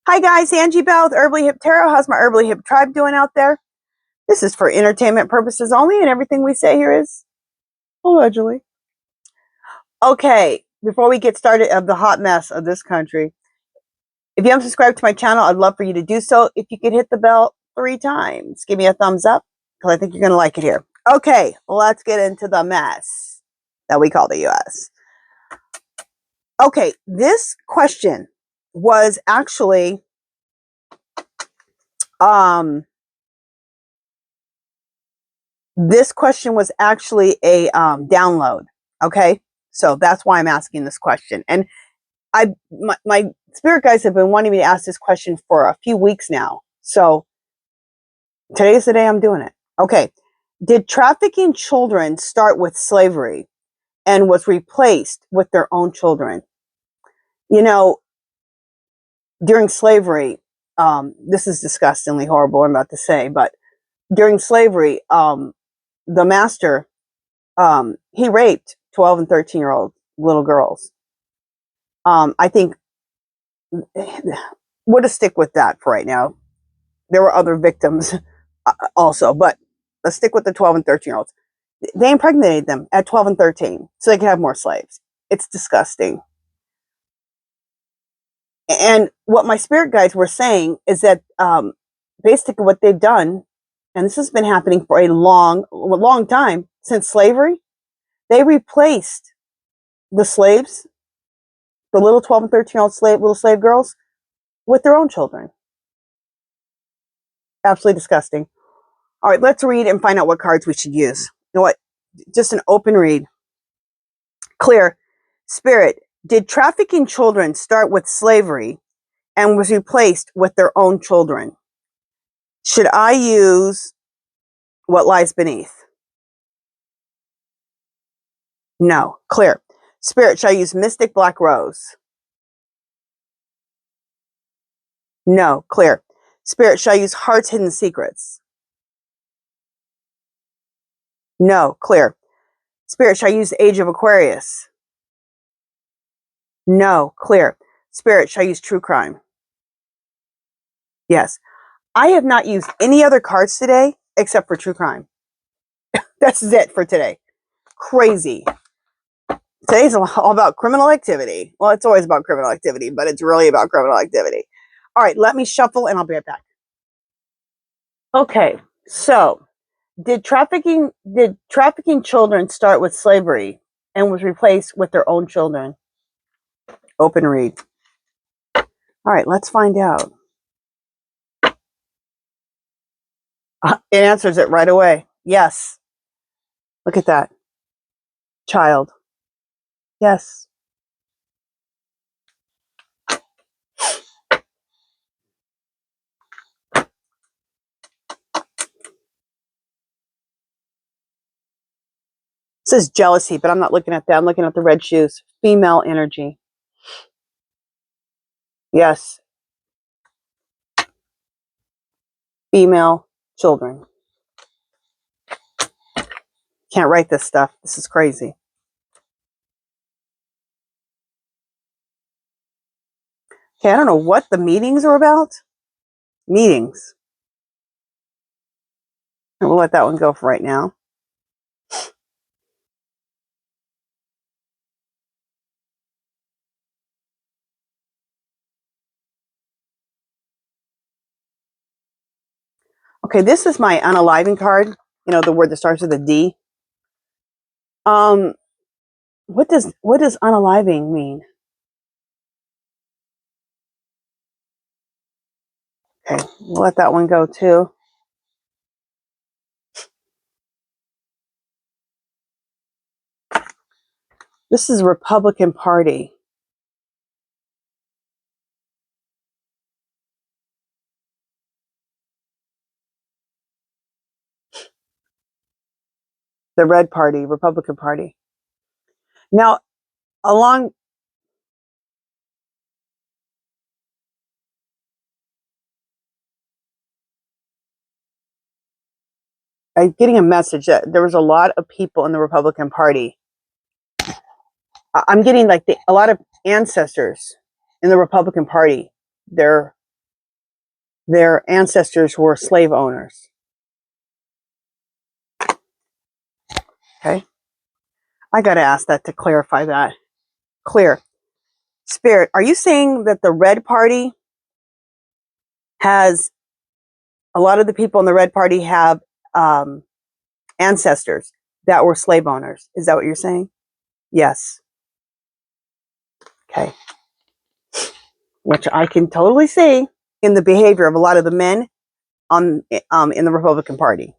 Hi guys, Angie Bell with HerballyHipTarot. How's my Herbally Hip tribe doing out there? This is for entertainment purposes only, and everything we say here is allegedly. Okay, before we get started of the hot mess of this country, if you haven't subscribed to my channel, I'd love for you to do so. If you could hit the bell 3 times, give me a thumbs up, because I think you're going to like it here. Okay, let's get into the mess that we call the U.S. Okay, this question was actually this question was actually a download. Okay, so that's why I'm asking this question. And my spirit guides have been wanting me to ask this question for a few weeks now. So today's the day I'm doing it. Okay, did trafficking children start with slavery and was replaced with their own children? You know, during slavery, this is disgustingly horrible, I'm about to say, but during slavery, the master, he raped 12 and 13-year-old little girls. I think we'll just stick with that for right now. There were other victims also, but let's stick with the 12 and 13-year-olds. They impregnated them at 12 and 13 so they could have more slaves. It's disgusting. And what my spirit guides were saying is that basically what they've done, and this has been happening for a long time since slavery, they replaced the slaves, the little 12 and 13-year-old little slave girls, with their own children. Absolutely disgusting. All right, let's read and find out what cards we should use. You know what? Just an open read. Clear. Spirit, did trafficking children start with slavery and was replaced with their own children? Should I use what lies beneath? No. Clear. Spirit, should I use Mystic Black Rose? No. Clear. Spirit, should I use Heart's Hidden Secrets? No. Clear. Spirit, should I use the Age of Aquarius? No. Clear. Spirit, should I use True Crime? Yes. I have not used any other cards today except for True Crime. That's it for today. Crazy. Today's all about criminal activity. Well, it's always about criminal activity, but it's really about criminal activity. All right, let me shuffle and I'll be right back. Okay, so did trafficking children start with slavery and was replaced with their own children? Open read. All right, let's find out. It answers it right away. Yes. Look at that. Child. Yes. It says jealousy, but I'm not looking at that. I'm looking at the red shoes. Female energy. Yes. Female children. Can't write this stuff. This is crazy. Okay, I don't know what the meetings are about. Meetings. And we'll let that one go for right now. Okay, this is my unaliving card. You know, the word that starts with a D. What does unaliving mean? Okay, we'll let that one go too. This is Republican Party. The Red Party, Republican Party. Now, I'm getting a message that there was a lot of people in the Republican Party. I'm getting like a lot of ancestors in the Republican Party. They're their ancestors were slave owners. Okay. I got to ask that to clarify that. Clear. Spirit, are you saying that the Red Party has, a lot of the people in the Red Party have ancestors that were slave owners? Is that what you're saying? Yes. Okay. Which I can totally see in the behavior of a lot of the men in the Republican Party.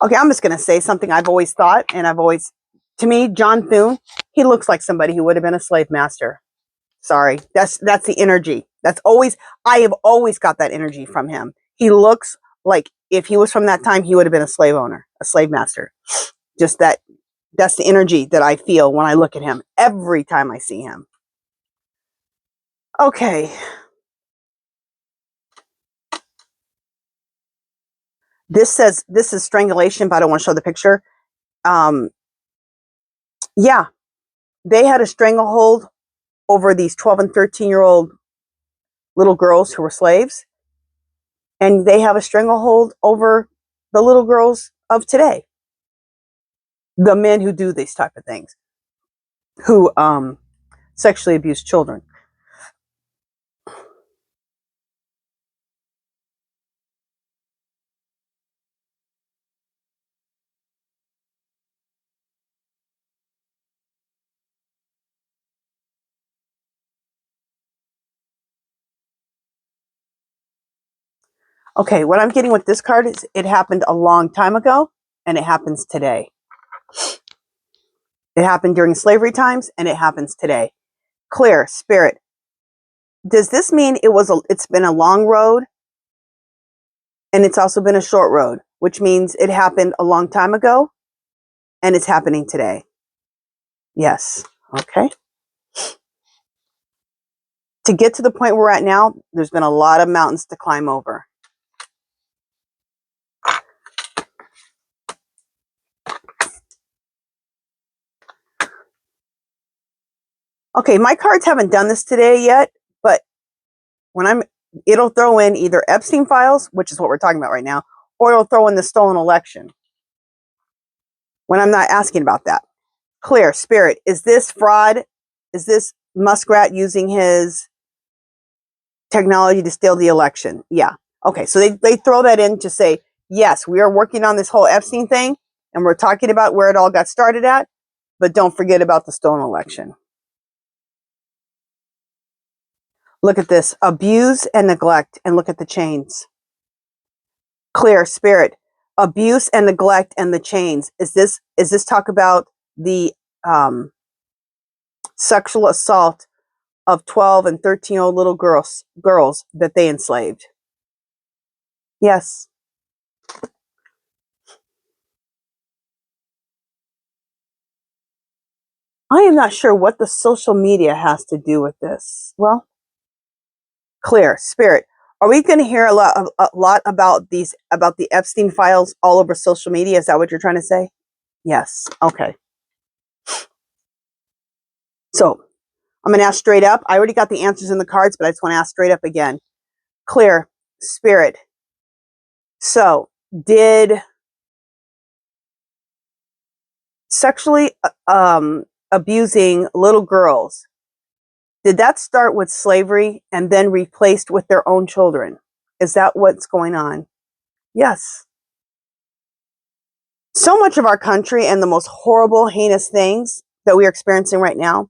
Okay, I'm just going to say something I've always thought, and to me, John Thune, he looks like somebody who would have been a slave master. Sorry, that's the energy. I have always got that energy from him. He looks like if he was from that time, he would have been a slave owner, a slave master. Just that's the energy that I feel when I look at him every time I see him. Okay. This says this is strangulation, but I don't want to show the picture. Yeah, they had a stranglehold over these 12 and 13-year-old little girls who were slaves. And they have a stranglehold over the little girls of today. The men who do these type of things, who sexually abuse children. Okay, what I'm getting with this card is it happened a long time ago, and it happens today. It happened during slavery times, and it happens today. Clear, Spirit. Does this mean it's been a long road, and it's also been a short road, which means it happened a long time ago, and it's happening today? Yes. Okay. To get to the point we're at now, there's been a lot of mountains to climb over. Okay, my cards haven't done this today yet, but it'll throw in either Epstein files, which is what we're talking about right now, or it'll throw in the stolen election when I'm not asking about that. Clear, Spirit, is this fraud? Is this Muskrat using his technology to steal the election? Yeah. Okay, so they throw that in to say, yes, we are working on this whole Epstein thing, and we're talking about where it all got started at, but don't forget about the stolen election. Look at this, abuse and neglect, and look at the chains. Clear, Spirit, abuse and neglect and the chains. Is this talk about the sexual assault of 12 and 13-year-old little girls that they enslaved? Yes. I am not sure what the social media has to do with this. Well, Clear, Spirit, are we going to hear a lot about the Epstein files all over social media? Is that what you're trying to say? Yes. Okay. So I'm going to ask straight up. I already got the answers in the cards, but I just want to ask straight up again. Clear, Spirit. So did sexually abusing little girls, did that start with slavery and then replaced with their own children? Is that what's going on? Yes. So much of our country and the most horrible, heinous things that we are experiencing right now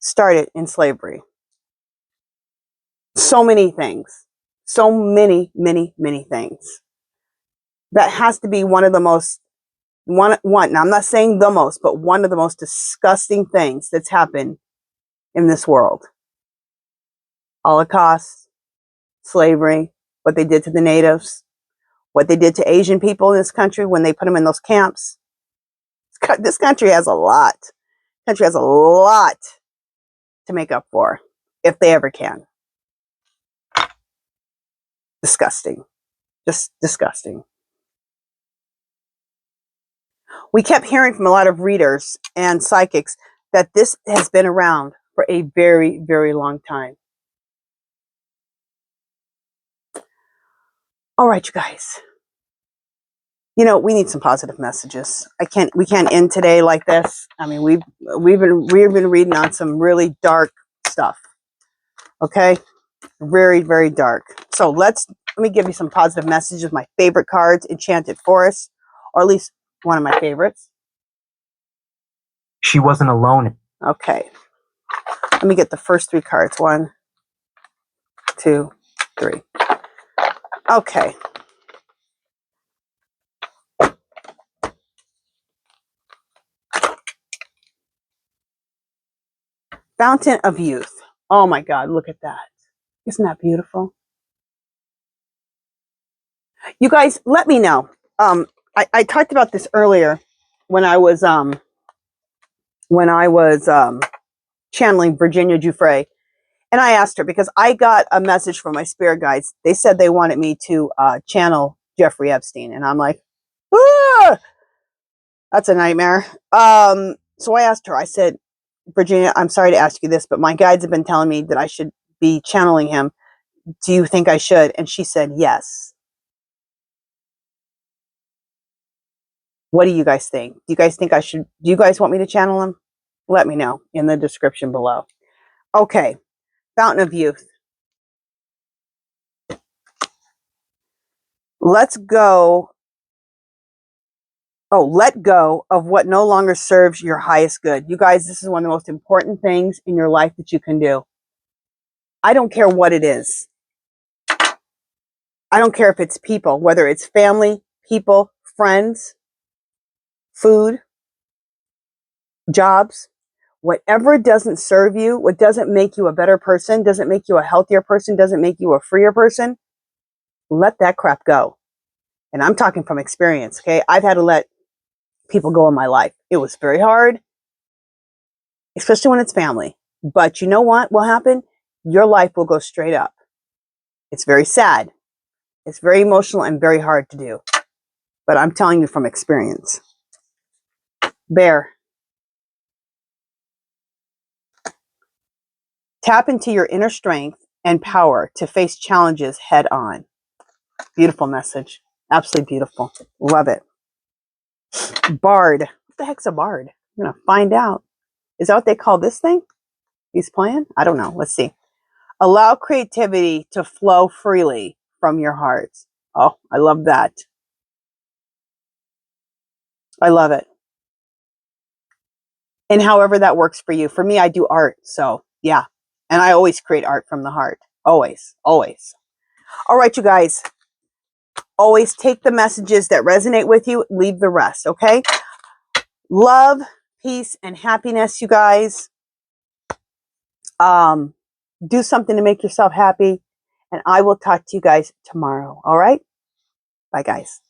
started in slavery. So many things. So many, many, many things. That has to be one of the most, now I'm not saying the most, but one of the most disgusting things that's happened in this world. Holocaust, slavery, what they did to the natives, what they did to Asian people in this country when they put them in those camps. This country has a lot. Country has a lot to make up for, if they ever can. Disgusting. Just disgusting. We kept hearing from a lot of readers and psychics that this has been around for a very, very long time. All right, you guys. You know, we need some positive messages. We can't end today like this. I mean, we've been reading on some really dark stuff. Okay? Very, very dark. So let me give you some positive messages. My favorite cards, Enchanted Forest, or at least one of my favorites. She wasn't alone. Okay. Let me get the first 3 cards. 1, 2, 3. Okay. Fountain of Youth. Oh my God, look at that. Isn't that beautiful? You guys, let me know. I talked about this earlier when I was channeling Virginia GIUFFRE, and I asked her because I got a message from my spirit guides. They said they wanted me to channel Jeffrey Epstein, and I'm like, ah, that's a nightmare. So I asked her. I said, Virginia, I'm sorry to ask you this, but my guides have been telling me that I should be channeling him. Do you think I should? And she said yes. What do you guys think? Do you guys think I should? Do you guys want me to channel him? Let me know in the description below. Okay. Fountain of Youth. Let's go. Oh, let go of what no longer serves your highest good. You guys, this is one of the most important things in your life that you can do. I don't care what it is. I don't care if it's people, whether it's family, people, friends, food, jobs, whatever doesn't serve you, what doesn't make you a better person, doesn't make you a healthier person, doesn't make you a freer person, let that crap go. And I'm talking from experience, okay? I've had to let people go in my life. It was very hard, especially when it's family. But you know what will happen? Your life will go straight up. It's very sad. It's very emotional and very hard to do. But I'm telling you from experience. Bear. Tap into your inner strength and power to face challenges head on. Beautiful message. Absolutely beautiful. Love it. Bard. What the heck's a bard? I'm going to find out. Is that what they call this thing? He's playing? I don't know. Let's see. Allow creativity to flow freely from your heart. Oh, I love that. I love it. And however that works for you. For me, I do art. So, yeah. And I always create art from the heart. Always. Always. All right, you guys. Always take the messages that resonate with you. Leave the rest, okay? Love, peace, and happiness, you guys. Do something to make yourself happy. And I will talk to you guys tomorrow. All right? Bye, guys.